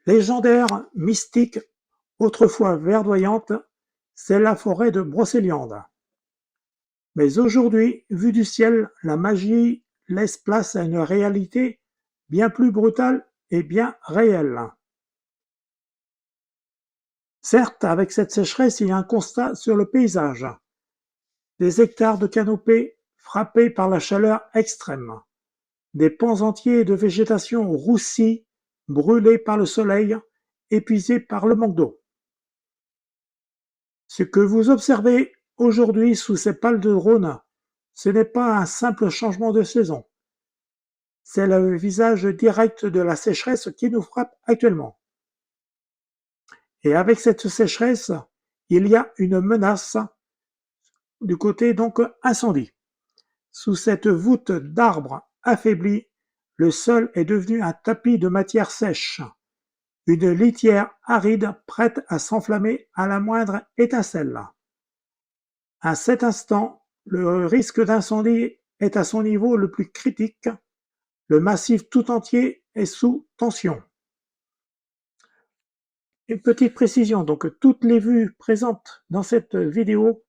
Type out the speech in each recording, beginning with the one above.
Légendaire, mystique, autrefois verdoyante, c'est la forêt de Brocéliande. Mais aujourd'hui, vue du ciel, la magie laisse place à une réalité bien plus brutale et bien réelle. Certes, avec cette sécheresse, il y a un constat sur le paysage. Des hectares de canopées frappés par la chaleur extrême. Des pans entiers de végétation roussie, brûlés par le soleil, épuisés par le manque d'eau. Ce que vous observez aujourd'hui sous ces pales de drone, ce n'est pas un simple changement de saison. C'est le visage direct de la sécheresse qui nous frappe actuellement. Et avec cette sécheresse, il y a une menace du côté donc incendie. Sous cette voûte d'arbres affaiblis, le sol est devenu un tapis de matière sèche, une litière aride prête à s'enflammer à la moindre étincelle. À cet instant, le risque d'incendie est à son niveau le plus critique. Le massif tout entier est sous tension. Une petite précision, donc toutes les vues présentes dans cette vidéo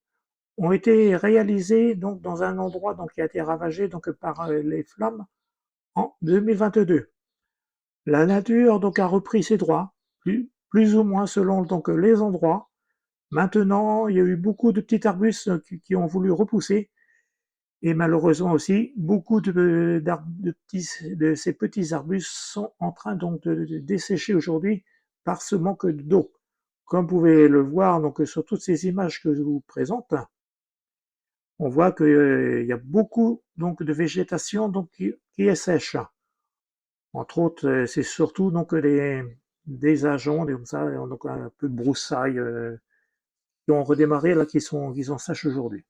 ont été réalisées donc dans un endroit donc qui a été ravagé donc par les flammes en 2022. La nature donc a repris ses droits, plus ou moins selon donc les endroits. Maintenant, il y a eu beaucoup de petits arbustes qui ont voulu repousser et malheureusement aussi beaucoup de ces petits arbustes sont en train donc de dessécher aujourd'hui par ce manque d'eau. Comme vous pouvez le voir donc sur toutes ces images que je vous présente, on voit qu'il y a beaucoup donc de végétation donc qui est sèche. Entre autres, c'est surtout donc des ajoncs, comme ça, donc un peu de broussailles qui ont redémarré là, qui sont sèches aujourd'hui.